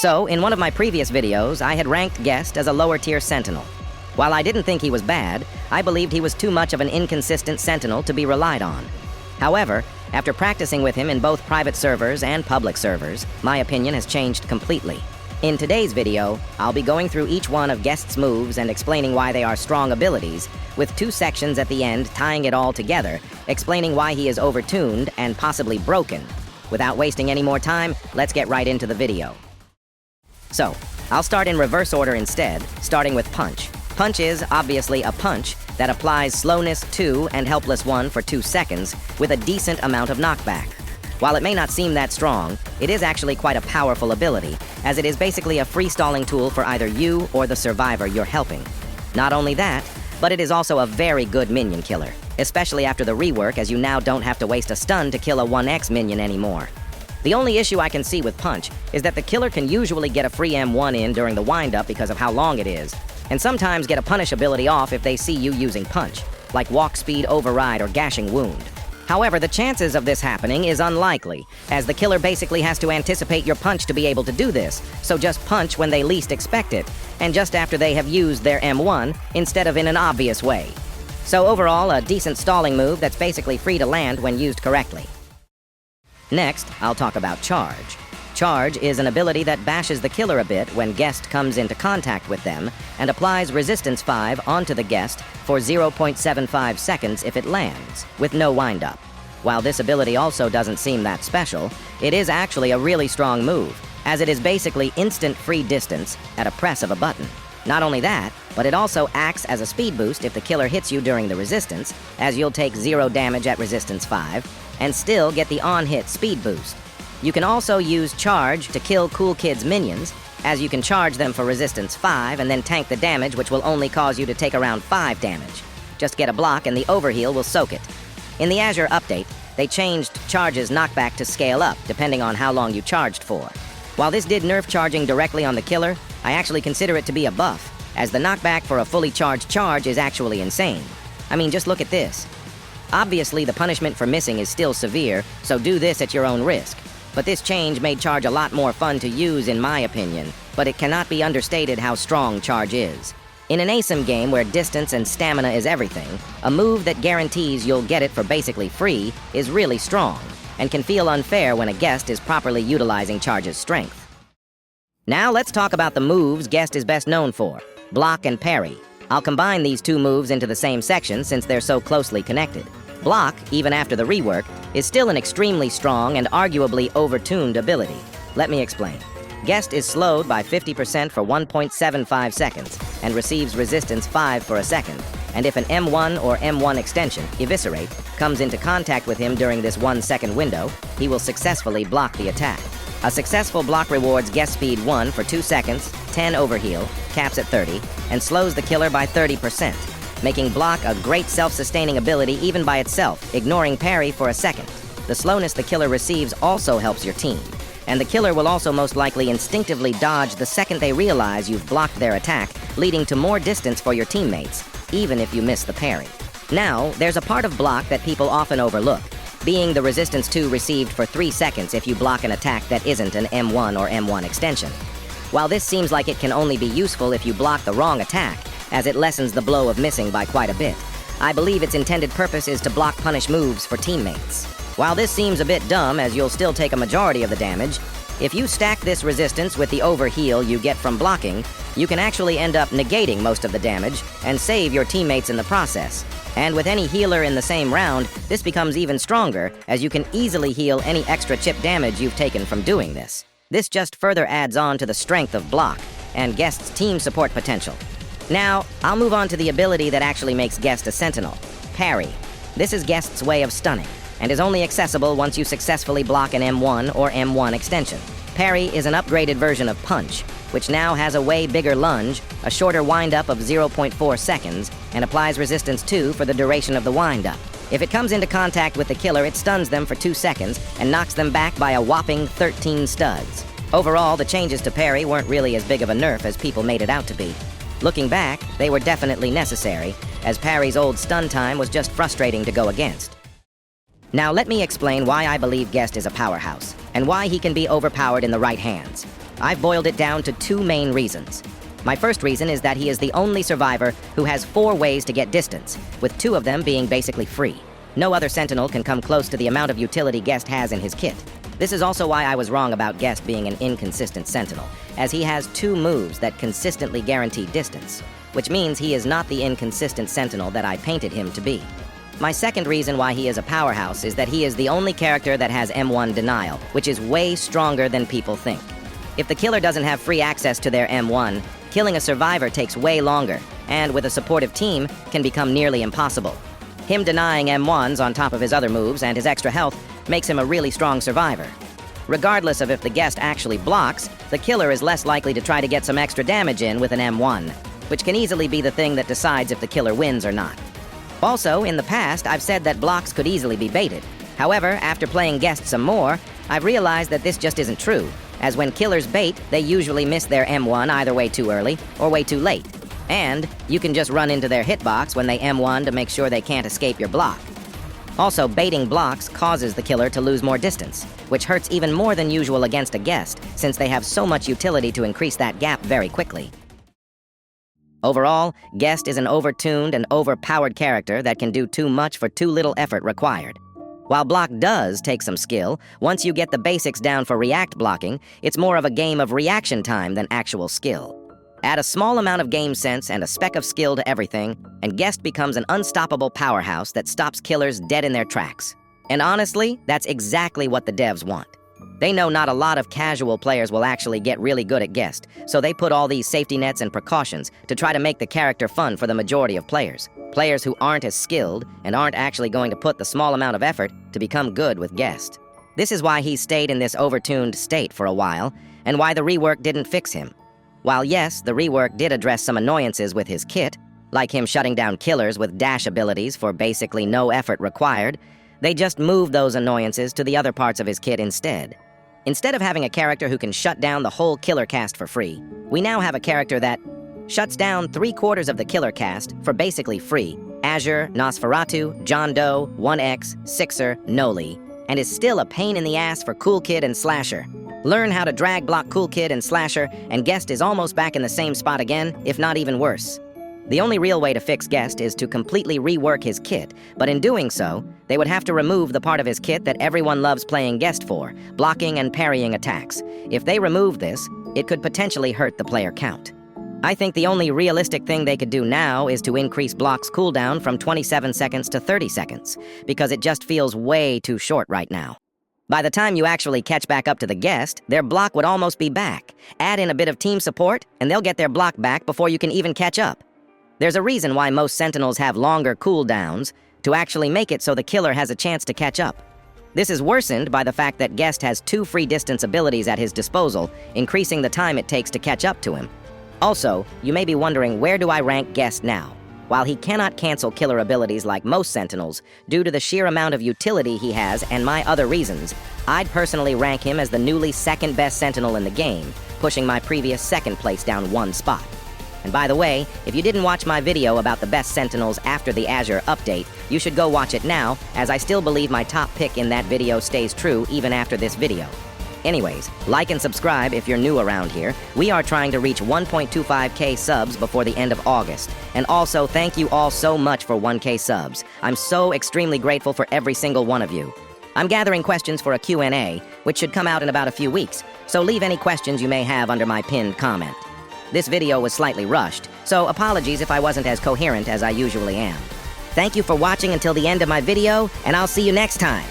So, in one of my previous videos, I had ranked Guest as a lower-tier Sentinel. While I didn't think he was bad, I believed he was too much of an inconsistent Sentinel to be relied on. However, after practicing with him in both private servers and public servers, my opinion has changed completely. In today's video, I'll be going through each one of Guest's moves and explaining why they are strong abilities, with 2 sections at the end tying it all together, explaining why he is overtuned and possibly broken. Without wasting any more time, let's get right into the video. So, I'll start in reverse order instead, starting with Punch. Punch is, obviously, a punch that applies slowness 2 and helpless 1 for 2 seconds, with a decent amount of knockback. While it may not seem that strong, it is actually quite a powerful ability, as it is basically a free-stalling tool for either you or the survivor you're helping. Not only that, but it is also a very good minion killer, especially after the rework, as you now don't have to waste a stun to kill a 1x minion anymore. The only issue I can see with Punch is that the killer can usually get a free M1 in during the wind-up because of how long it is, and sometimes get a punish ability off if they see you using Punch, like Walk Speed Override or Gashing Wound. However, the chances of this happening is unlikely, as the killer basically has to anticipate your punch to be able to do this, so just punch when they least expect it, and just after they have used their M1, instead of in an obvious way. So overall, a decent stalling move that's basically free to land when used correctly. Next, I'll talk about Charge. Charge is an ability that bashes the killer a bit when Guest comes into contact with them, and applies Resistance 5 onto the Guest for 0.75 seconds if it lands, with no wind-up. While this ability also doesn't seem that special, it is actually a really strong move, as it is basically instant free distance at a press of a button. Not only that, but it also acts as a speed boost if the killer hits you during the resistance, as you'll take 0 damage at Resistance 5, and still get the on-hit speed boost. You can also use Charge to kill Cool Kid's minions, as you can charge them for Resistance 5 and then tank the damage, which will only cause you to take around 5 damage. Just get a block and the overheal will soak it. In the Azure update, they changed Charge's knockback to scale up, depending on how long you charged for. While this did nerf charging directly on the killer, I actually consider it to be a buff, as the knockback for a fully charged charge is actually insane. I mean, just look at this. Obviously, the punishment for missing is still severe, so do this at your own risk. But this change made Charge a lot more fun to use in my opinion, but it cannot be understated how strong Charge is. In an ASIM game where distance and stamina is everything, a move that guarantees you'll get it for basically free is really strong, and can feel unfair when a Guest is properly utilizing Charge's strength. Now let's talk about the moves Guest is best known for, Block and Parry. I'll combine these 2 moves into the same section since they're so closely connected. Block, even after the rework, is still an extremely strong and arguably overtuned ability. Let me explain. Guest is slowed by 50% for 1.75 seconds, and receives Resistance 5 for a second, and if an M1 or M1 extension, Eviscerate, comes into contact with him during this 1-second window, he will successfully block the attack. A successful block rewards Guest Speed 1 for 2 seconds, 10 overheal, caps at 30, and slows the killer by 30%. Making Block a great self-sustaining ability even by itself, ignoring Parry for a second. The slowness the killer receives also helps your team, and the killer will also most likely instinctively dodge the second they realize you've blocked their attack, leading to more distance for your teammates, even if you miss the parry. Now, there's a part of Block that people often overlook, being the Resistance 2 received for 3 seconds if you block an attack that isn't an M1 or M1 extension. While this seems like it can only be useful if you block the wrong attack, as it lessens the blow of missing by quite a bit, I believe its intended purpose is to block punish moves for teammates. While this seems a bit dumb, as you'll still take a majority of the damage, if you stack this resistance with the overheal you get from blocking, you can actually end up negating most of the damage and save your teammates in the process. And with any healer in the same round, this becomes even stronger, as you can easily heal any extra chip damage you've taken from doing this. This just further adds on to the strength of Block, and Guest's team support potential. Now, I'll move on to the ability that actually makes Guest a Sentinel, Parry. This is Guest's way of stunning, and is only accessible once you successfully block an M1 or M1 extension. Parry is an upgraded version of Punch, which now has a way bigger lunge, a shorter wind-up of 0.4 seconds, and applies Resistance 2 for the duration of the wind-up. If it comes into contact with the killer, it stuns them for 2 seconds and knocks them back by a whopping 13 studs. Overall, the changes to Parry weren't really as big of a nerf as people made it out to be. Looking back, they were definitely necessary, as Parry's old stun time was just frustrating to go against. Now let me explain why I believe Guest is a powerhouse, and why he can be overpowered in the right hands. I've boiled it down to two main reasons. My first reason is that he is the only survivor who has 4 ways to get distance, with 2 of them being basically free. No other Sentinel can come close to the amount of utility Guest has in his kit. This is also why I was wrong about Guest being an inconsistent Sentinel, as he has 2 moves that consistently guarantee distance, which means he is not the inconsistent Sentinel that I painted him to be. My second reason why he is a powerhouse is that he is the only character that has M1 denial, which is way stronger than people think. If the killer doesn't have free access to their M1, killing a survivor takes way longer, and with a supportive team, can become nearly impossible. Him denying M1s on top of his other moves and his extra health makes him a really strong survivor. Regardless of if the Guest actually blocks, the killer is less likely to try to get some extra damage in with an M1, which can easily be the thing that decides if the killer wins or not. Also, in the past, I've said that blocks could easily be baited. However, after playing Guest some more, I've realized that this just isn't true, as when killers bait, they usually miss their M1 either way too early or way too late. And you can just run into their hitbox when they M1 to make sure they can't escape your block. Also, baiting blocks causes the killer to lose more distance, which hurts even more than usual against a Guest, since they have so much utility to increase that gap very quickly. Overall, Guest is an overtuned and overpowered character that can do too much for too little effort required. While block does take some skill, once you get the basics down for react blocking, it's more of a game of reaction time than actual skill. Add a small amount of game sense and a speck of skill to everything, and Guest becomes an unstoppable powerhouse that stops killers dead in their tracks. And honestly, that's exactly what the devs want. They know not a lot of casual players will actually get really good at Guest, so they put all these safety nets and precautions to try to make the character fun for the majority of players. Players who aren't as skilled and aren't actually going to put the small amount of effort to become good with Guest. This is why he stayed in this overtuned state for a while, and why the rework didn't fix him. While yes, the rework did address some annoyances with his kit, like him shutting down killers with dash abilities for basically no effort required, they just moved those annoyances to the other parts of his kit instead. Instead of having a character who can shut down the whole killer cast for free, we now have a character that shuts down 3/4 of the killer cast for basically free: Azure, Nosferatu, John Doe, 1X, Sixer, Noli, and is still a pain in the ass for Cool Kid and Slasher. Learn how to drag block Cool Kid and Slasher, and Guest is almost back in the same spot again, if not even worse. The only real way to fix Guest is to completely rework his kit, but in doing so, they would have to remove the part of his kit that everyone loves playing Guest for, blocking and parrying attacks. If they remove this, it could potentially hurt the player count. I think the only realistic thing they could do now is to increase block's cooldown from 27 seconds to 30 seconds, because it just feels way too short right now. By the time you actually catch back up to the Guest, their block would almost be back. Add in a bit of team support, and they'll get their block back before you can even catch up. There's a reason why most Sentinels have longer cooldowns, to actually make it so the killer has a chance to catch up. This is worsened by the fact that Guest has 2 free distance abilities at his disposal, increasing the time it takes to catch up to him. Also, you may be wondering, where do I rank Guest now? While he cannot cancel killer abilities like most Sentinels, due to the sheer amount of utility he has and my other reasons, I'd personally rank him as the newly 2nd best Sentinel in the game, pushing my previous 2nd place down 1 spot. And by the way, if you didn't watch my video about the best Sentinels after the Azure update, you should go watch it now, as I still believe my top pick in that video stays true even after this video. Anyways, like and subscribe if you're new around here. We are trying to reach 1.25k subs before the end of August. And also, thank you all so much for 1k subs. I'm so extremely grateful for every single one of you. I'm gathering questions for a Q&A, which should come out in about a few weeks, so leave any questions you may have under my pinned comment. This video was slightly rushed, so apologies if I wasn't as coherent as I usually am. Thank you for watching until the end of my video, and I'll see you next time.